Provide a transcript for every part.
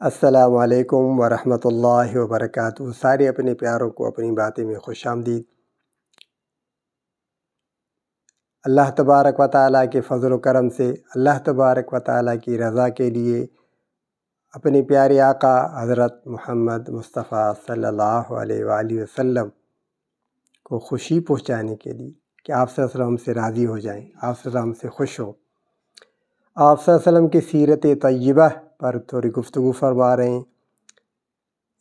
السلام علیکم ورحمۃ اللہ وبرکاتہ۔ سارے اپنے پیاروں کو اپنی باتیں میں خوش آمدید۔ اللہ تبارک و تعالیٰ کے فضل و کرم سے اللہ تبارک و تعالیٰ کی رضا کے لیے اپنے پیارے آقا حضرت محمد مصطفیٰ صلی اللہ علیہ وآلہ وسلم کو خوشی پہنچانے کے لیے کہ آپ صلی اللہ علیہ وسلم سے راضی ہو جائیں، آپ صلی اللہ علیہ وسلم سے خوش ہوں، آپ صلی اللہ علیہ وسلم کی سیرت طیبہ پر تھوڑی گفتگو فرما رہے ہیں۔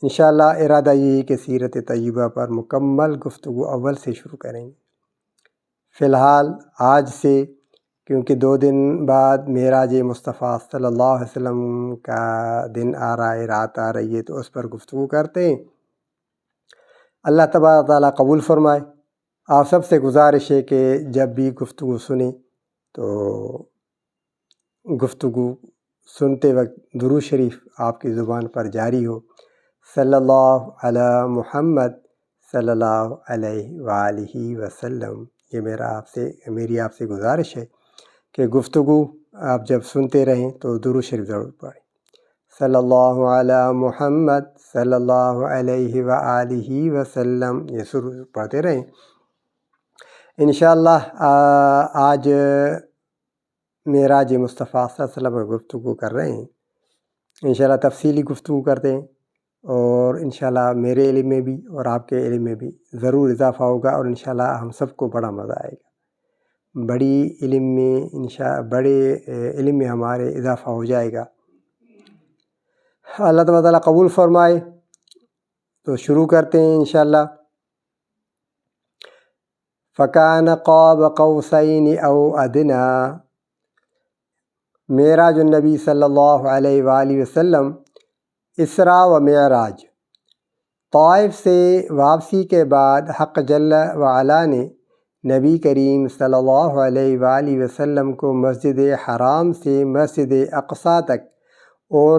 انشاءاللہ ارادہ یہ ہے کہ سیرت طیبہ پر مکمل گفتگو اول سے شروع کریں گے۔ فی الحال آج سے، کیونکہ 2 دن بعد معراج مصطفیٰ صلی اللہ علیہ وسلم کا دن آ رہا ہے، رات آ رہی ہے، تو اس پر گفتگو کرتے ہیں۔ اللہ تبارک تعالیٰ قبول فرمائے۔ آپ سب سے گزارش ہے کہ جب بھی گفتگو سنیں تو گفتگو سنتے وقت درود شریف آپ کی زبان پر جاری ہو، صلی اللہ علی محمد صلی اللہ علیہ وآلہ وسلم۔ یہ میری آپ سے گزارش ہے کہ گفتگو آپ جب سنتے رہیں تو درود شریف ضرور پڑھیں، صلی اللہ علی محمد صلی اللہ علیہ وآلہ وسلم، یہ ضرور پڑھتے رہیں۔ انشاءاللہ آج معراج مصطفیٰ صلی اللہ علیہ وسلم پر گفتگو کر رہے ہیں۔ انشاءاللہ تفصیلی گفتگو کرتے ہیں، اور انشاءاللہ میرے علم میں بھی اور آپ کے علم میں بھی ضرور اضافہ ہوگا، اور انشاءاللہ ہم سب کو بڑا مزہ آئے گا۔ بڑے علم میں ہمارے اضافہ ہو جائے گا۔ اللہ تعالیٰ قبول فرمائے، تو شروع کرتے ہیں انشاءاللہ۔ فَكَانَ قَابَ قَوْسَيْنِ أَوْ أَدْنَىٰ، معراج النبی صلی اللہ علیہ وآلہ وسلم، اسراء و معراج۔ طائف سے واپسی کے بعد حق جل وعلا نے نبی کریم صلی اللہ علیہ وآلہ وسلم کو مسجد حرام سے مسجد اقصیٰ تک، اور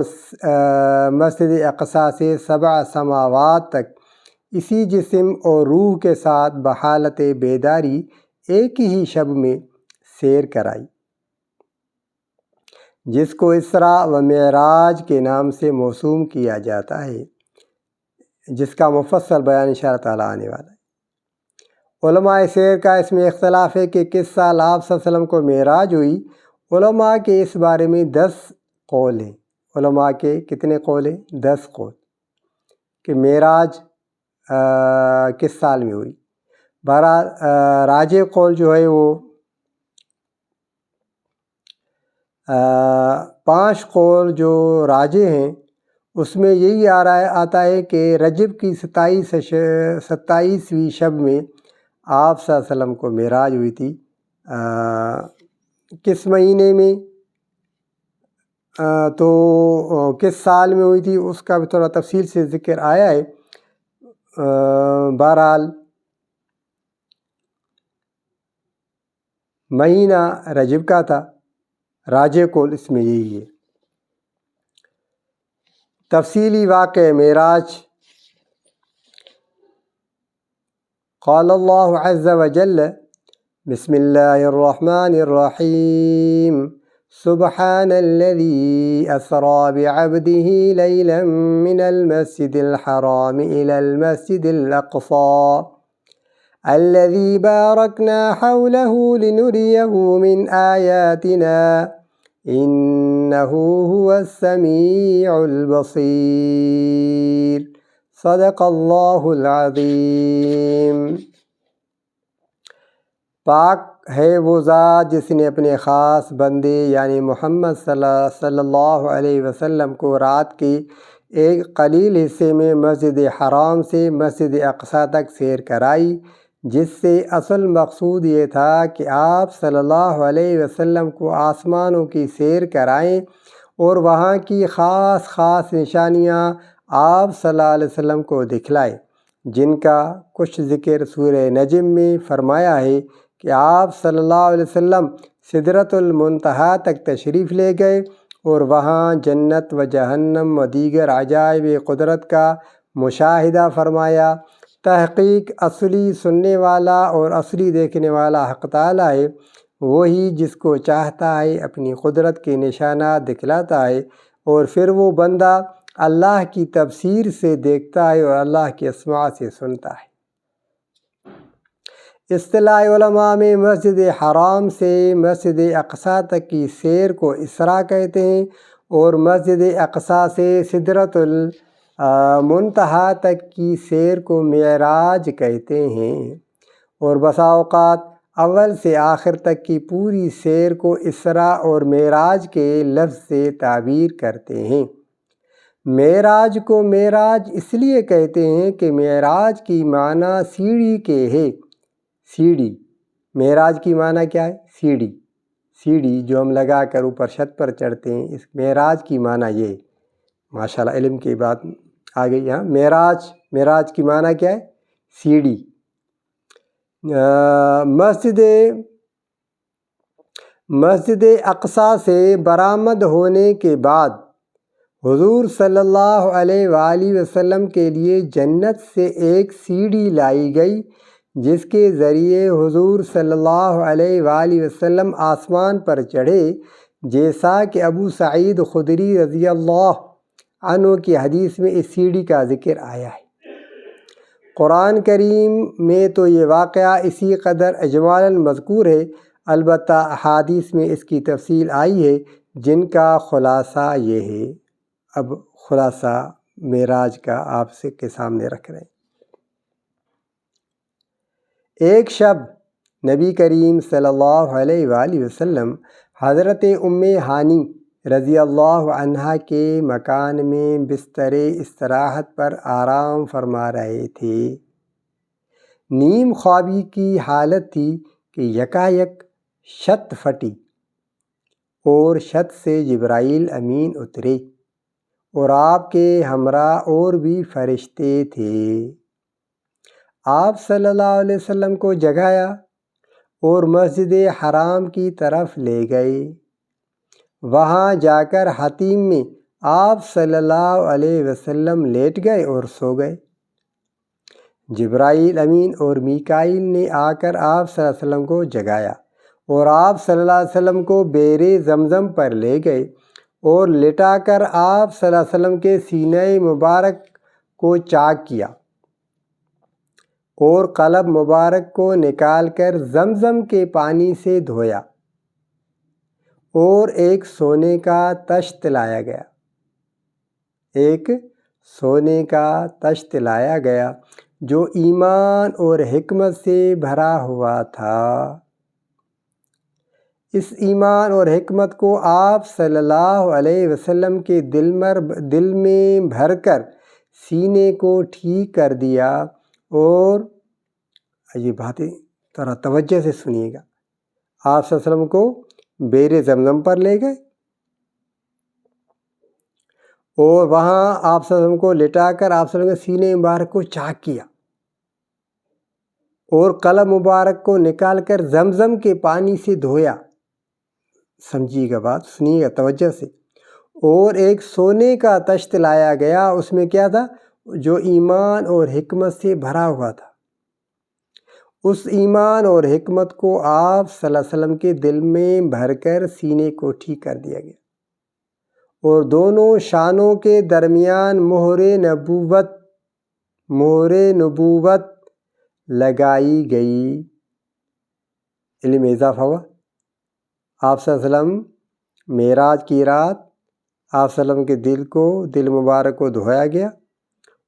مسجد اقصیٰ سے 7 سماوات تک اسی جسم اور روح کے ساتھ بحالت بیداری ایک ہی شب میں سیر کرائی، جس کو اسراء و معراج کے نام سے موسوم کیا جاتا ہے، جس کا مفصل بیان انشاءاللہ تعالیٰ آنے والا ہے۔ علماء سیر کا اس میں اختلاف ہے کہ کس سال آپ صلی اللہ علیہ وسلم کو معراج ہوئی۔ علماء کے اس بارے میں 10 قول ہیں۔ علماء کے کتنے قول ہیں؟ 10 قول کہ معراج کس سال میں ہوئی۔ بہرحال راجح قول جو ہے وہ 5 قول جو راجح ہیں، اس میں یہی آتا ہے کہ رجب کی 27ویں شب میں آپ صلی اللہ علیہ وسلم کو معراج ہوئی تھی۔ کس مہینے میں تو کس سال میں ہوئی تھی اس کا بھی تھوڑا تفصیل سے ذکر آیا ہے۔ بہرحال مہینہ رجب کا تھا، راجح قول اس میں یہی ہے۔ تفصیلی واقع معراج۔ قال اللہ عز وجل، بسم اللہ الرحمن الرحیم، سبحان الذی اسری بعبده لیلا من المسجد الحرام الى المسجد الاقصى الذي باركنا حوله لنريه من آياتنا إنه هو السميع البصير، صدق اللہ العظیم۔ پاک ہے وہ ذات جس نے اپنے خاص بندے یعنی محمد صلی اللہ علیہ وسلم کو رات کے ایک قلیل حصے میں مسجد حرام سے مسجد اقصیٰ تک سیر کرائی، جس سے اصل مقصود یہ تھا کہ آپ صلی اللہ علیہ وسلم کو آسمانوں کی سیر کرائیں اور وہاں کی خاص نشانیاں آپ صلی اللہ علیہ وسلم کو دکھلائیں، جن کا کچھ ذکر سورہ نجم میں فرمایا ہے کہ آپ صلی اللہ علیہ وسلم سدرۃ المنتہا تک تشریف لے گئے اور وہاں جنت و جہنم و دیگر عجائب قدرت کا مشاہدہ فرمایا۔ تحقیق اصلی سننے والا اور اصلی دیکھنے والا حق تعالیٰ ہے، وہی جس کو چاہتا ہے اپنی قدرت کے نشانات دکھلاتا ہے، اور پھر وہ بندہ اللہ کی تفسیر سے دیکھتا ہے اور اللہ کی اسماء سے سنتا ہے۔ اصطلاح علماء میں مسجد حرام سے مسجد اقصیٰ تک کی سیر کو اسراء کہتے ہیں، اور مسجد اقصیٰ سے سدرۃ المنتہا تک کی سیر کو معراج کہتے ہیں، اور بسا اوقات اول سے آخر تک کی پوری سیر کو اسراء اور معراج کے لفظ سے تعبیر کرتے ہیں۔ معراج کو معراج اس لیے کہتے ہیں کہ معراج کی معنی سیڑھی کے ہے۔ سیڑھی، معراج کی معنی کیا ہے؟ سیڑھی، سیڑھی جو ہم لگا کر اوپر چھت پر چڑھتے ہیں، اس معراج کی معنی یہ ہے۔ ماشاءاللہ علم کی بات آ گئی یہاں۔ معراج کی معنی کیا ہے؟ سیڑھی۔ مسجد اقصیٰ سے برآمد ہونے کے بعد حضور صلی اللہ علیہ وآلہ وسلم کے لیے جنت سے ایک سیڑھی لائی گئی، جس کے ذریعے حضور صلی اللہ علیہ وآلہ وسلم آسمان پر چڑھے، جیسا کہ ابو سعید خدری رضی اللہ عنہ کی حدیث میں اس سیڑھی کا ذکر آیا ہے۔ قرآن کریم میں تو یہ واقعہ اسی قدر اجمالاً مذکور ہے، البتہ احادیث میں اس کی تفصیل آئی ہے، جن کا خلاصہ یہ ہے۔ اب خلاصہ معراج کا آپ کے سامنے رکھ رہے ہیں۔ ایک شب نبی کریم صلی اللہ علیہ وآلہ وسلم حضرت ام ہانی رضی اللہ عنہا کے مکان میں بستر استراحت پر آرام فرما رہے تھے۔ نیم خوابی کی حالت تھی کہ یکایک چھت پھٹی اور چھت سے جبرائیل امین اترے، اور آپ کے ہمراہ اور بھی فرشتے تھے۔ آپ صلی اللہ علیہ وسلم کو جگایا اور مسجد حرام کی طرف لے گئے۔ وہاں جا کر حتیم میں آپ صلی اللہ علیہ وسلم لیٹ گئے اور سو گئے۔ جبرائیل امین اور میکائیل نے آ کر آپ صلی اللہ علیہ وسلم کو جگایا، اور آپ صلی اللہ علیہ وسلم کو بئر زمزم پر لے گئے، اور لٹا کر آپ صلی اللہ علیہ وسلم کے سینہ مبارک کو چاک کیا، اور قلب مبارک کو نکال کر زمزم کے پانی سے دھویا، اور ایک سونے کا تشت لایا گیا۔ ایک سونے کا تشت لایا گیا جو ایمان اور حکمت سے بھرا ہوا تھا۔ اس ایمان اور حکمت کو آپ صلی اللہ علیہ وسلم کے دل میں بھر کر سینے کو ٹھیک کر دیا، اور یہ باتیں ذرا توجہ سے سنیے گا۔ آپ صلی اللہ علیہ وسلم کو بئر زمزم پر لے گئے، اور وہاں آپ صلی اللہ علیہ وسلم کو لٹا کر آپ صلی اللہ علیہ وسلم کے سینے مبارک کو چاک کیا، اور قلب مبارک کو نکال کر زمزم کے پانی سے دھویا۔ سمجھیے گا بات، سنیے گا توجہ سے۔ اور ایک سونے کا تشت لایا گیا، اس میں کیا تھا؟ جو ایمان اور حکمت سے بھرا ہوا تھا۔ اس ایمان اور حکمت کو آپ صلی اللہ علیہ وسلم کے دل میں بھر کر سینے کو ٹھیک کر دیا گیا، اور دونوں شانوں کے درمیان مہر نبوت لگائی گئی۔ علم میں اضافہ ہوا۔ آپ صلی اللہ علیہ وسلم معراج کی رات آپ صلی اللہ علیہ وسلم کے دل مبارک کو دھویا گیا،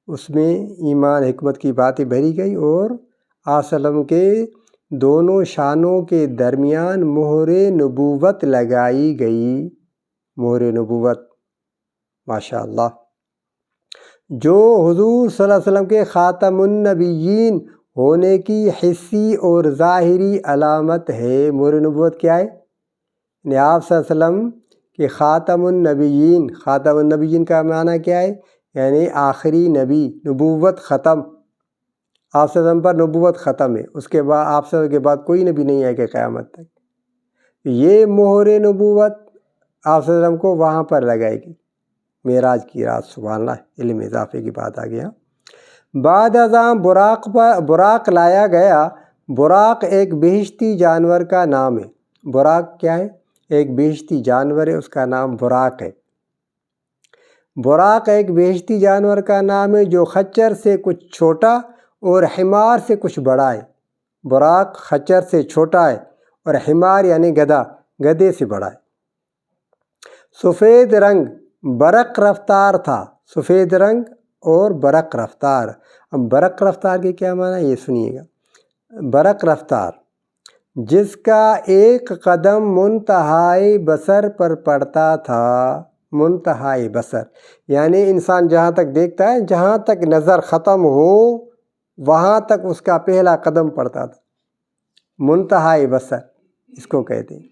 اس میں ایمان حکمت کی باتیں بھری گئی، اور آپ صلی اللہ علیہ وسلم کے دونوں شانوں کے درمیان مہر نبوت لگائی گئی۔ مہر نبوت، ماشاءاللہ، جو حضور صلی اللہ علیہ وسلم کے خاتم النبیین ہونے کی حسی اور ظاہری علامت ہے۔ مہر نبوت کیا ہے؟ یعنی آپ صلی اللہ علیہ وسلم کہ خاتم النبیین، خاتم النبیین کا معنی کیا ہے؟ یعنی آخری نبی، نبوت ختم، آپ صلی اللہ علیہ وسلم پر نبوت ختم ہے، اس کے بعد آپ صلی اللہ علیہ وسلم کے بعد کوئی نبی نہیں ہے کہ قیامت تک۔ یہ مہر نبوت آپ صلی اللہ علیہ وسلم کو وہاں پر لگائے گی معراج کی رات۔ سبحان اللہ، علم اضافے کی بات آ گیا۔ بعد ازاں براق لایا گیا۔ براق ایک بہشتی جانور کا نام ہے۔ براق کیا ہے؟ ایک بہشتی جانور ہے، اس کا نام براق ہے۔ براق ایک بہشتی جانور کا نام ہے جو خچر سے کچھ چھوٹا اور حمار سے کچھ بڑا ہے۔ براق خچر سے چھوٹا ہے اور حمار یعنی گدھے سے بڑا ہے۔ سفید رنگ برق رفتار تھا۔ سفید رنگ اور برق رفتار۔ اب برق رفتار کے کیا معنی ہے یہ سنیے گا۔ برق رفتار جس کا ایک قدم منتہائی بصر پر پڑتا تھا۔ منتہائی بصر یعنی انسان جہاں تک دیکھتا ہے، جہاں تک نظر ختم ہو وہاں تک اس کا پہلا قدم پڑتا تھا۔ منتہائی بصر اس کو کہتے ہیں۔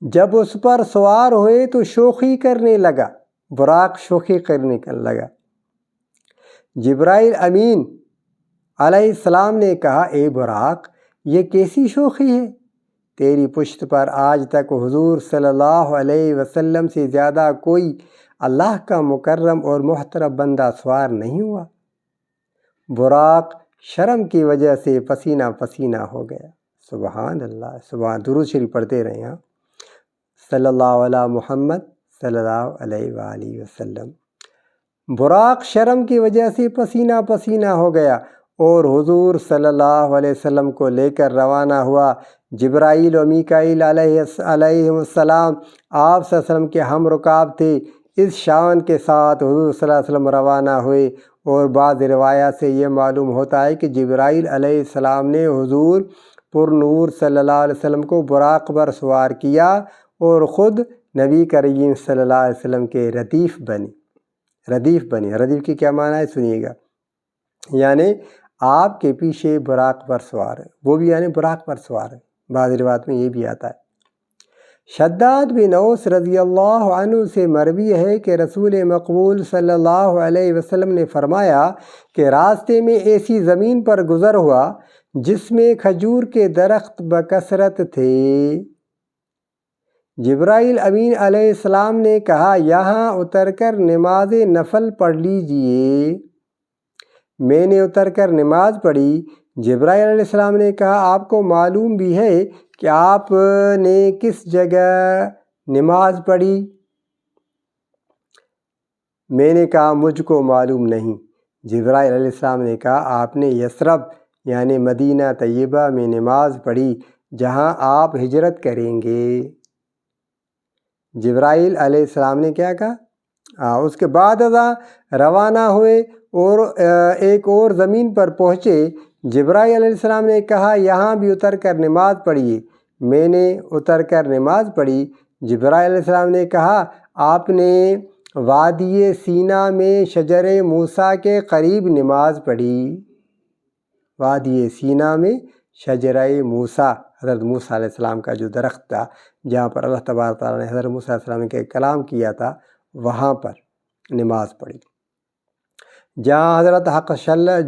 جب اس پر سوار ہوئے تو شوخی کرنے لگا۔ براق شوخی کرنے لگا۔ جبرائیل امین علیہ السلام نے کہا، اے براق یہ کیسی شوخی ہے؟ تیری پشت پر آج تک حضور صلی اللہ علیہ وسلم سے زیادہ کوئی اللہ کا مکرم اور محترم بندہ سوار نہیں ہوا۔ براق شرم کی وجہ سے پسینہ پسینہ ہو گیا۔ سبحان اللہ، سبحان، درود شریف پڑھتے رہے ہیں۔ صلی اللہ علیہ محمد صلی اللہ علیہ وآلہ وسلم۔ براق شرم کی وجہ سے پسینہ پسینہ ہو گیا اور حضور صلی اللہ علیہ وسلم کو لے کر روانہ ہوا۔ جبرائیل و میکائیل علیہ السلام آپ صلی اللہ علیہ وسلم کے ہم رکاب تھے۔ اس شان کے ساتھ حضور صلی اللہ علیہ وسلم روانہ ہوئے، اور بعض روایات سے یہ معلوم ہوتا ہے کہ جبرائیل علیہ السلام نے حضور پر نور صلی اللہ علیہ وسلم کو براق پر سوار کیا اور خود نبی کریم صلی اللہ علیہ وسلم کے ردیف بنے۔ ردیف بنے، ردیف کی کیا معنی ہے سنیے گا، یعنی آپ کے پیچھے براق پر سوار ہے، وہ بھی یعنی براق پر سوار ہے۔ بعض روایات میں یہ بھی آتا ہے۔ شداد بن اوس رضی اللہ عنہ سے مروی ہے کہ رسول مقبول صلی اللہ علیہ وسلم نے فرمایا کہ راستے میں ایسی زمین پر گزر ہوا جس میں کھجور کے درخت بکثرت تھے۔ جبرائیل امین علیہ السلام نے کہا، یہاں اتر کر نماز نفل پڑھ لیجئے۔ میں نے اتر کر نماز پڑھی۔ جبرائیل علیہ السلام نے کہا، آپ کو معلوم بھی ہے کہ آپ نے کس جگہ نماز پڑھی؟ میں نے کہا، مجھ کو معلوم نہیں۔ جبرائیل علیہ السلام نے کہا، آپ نے یثرب یعنی مدینہ طیبہ میں نماز پڑھی جہاں آپ ہجرت کریں گے۔ جبرائیل علیہ السلام نے کیا کہا؟ اس کے بعد روانہ ہوئے اور ایک اور زمین پر پہنچے۔ جبرائیل علیہ السلام نے کہا، یہاں بھی اتر کر نماز پڑھیے۔ میں نے اتر کر نماز پڑھی۔ جبرائیل علیہ السلام نے کہا، آپ نے وادی سینا میں شجر موسیٰ کے قریب نماز پڑھی۔ وادی سینا میں شجر موسیٰ، حضرت موسیٰ علیہ السلام کا جو درخت تھا جہاں پر اللہ تبارک تعالیٰ نے حضرت موسیٰ علیہ السلام کے کلام کیا تھا، وہاں پر نماز پڑھی۔ جہاں حضرت حق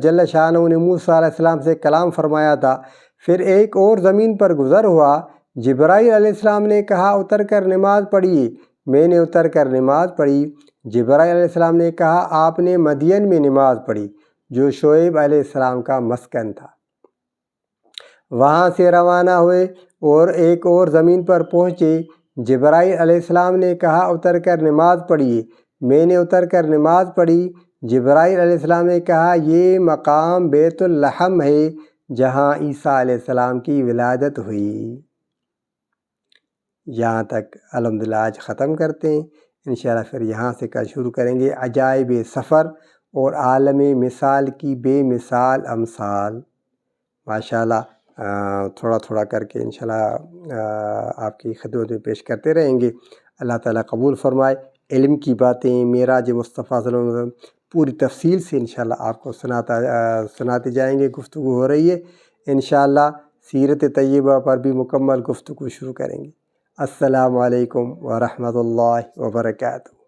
جل شانہ نے موسیٰ علیہ السلام سے کلام فرمایا تھا۔ پھر ایک اور زمین پر گزر ہوا۔ جبرائیل علیہ السلام نے کہا، اتر کر نماز پڑھیے۔ میں نے اتر کر نماز پڑھی۔ جبرائیل علیہ السلام نے کہا، آپ نے مدین میں نماز پڑھی جو شعیب علیہ السلام کا مسکن تھا۔ وہاں سے روانہ ہوئے اور ایک اور زمین پر پہنچے۔ جبرائیل علیہ السلام نے کہا، اتر کر نماز پڑھیے۔ میں نے اتر کر نماز پڑھی۔ جبرائیل علیہ السلام نے کہا، یہ مقام بیت اللحم ہے جہاں عیسیٰ علیہ السلام کی ولادت ہوئی۔ یہاں تک الحمدللہ آج ختم کرتے ہیں۔ انشاءاللہ پھر یہاں سے کل شروع کریں گے عجائب سفر اور عالم مثال کی بے مثال امثال۔ ماشاءاللہ تھوڑا تھوڑا کر کے انشاءاللہ آپ کی خدمت میں پیش کرتے رہیں گے۔ اللہ تعالیٰ قبول فرمائے۔ علم کی باتیں معراج مصطفیٰ صلی اللہ علیہ وسلم پوری تفصیل سے انشاءاللہ آپ کو سناتے جائیں گے۔ گفتگو ہو رہی ہے، انشاءاللہ سیرت طیبہ پر بھی مکمل گفتگو شروع کریں گے۔ السلام علیکم ورحمۃ اللہ وبرکاتہ۔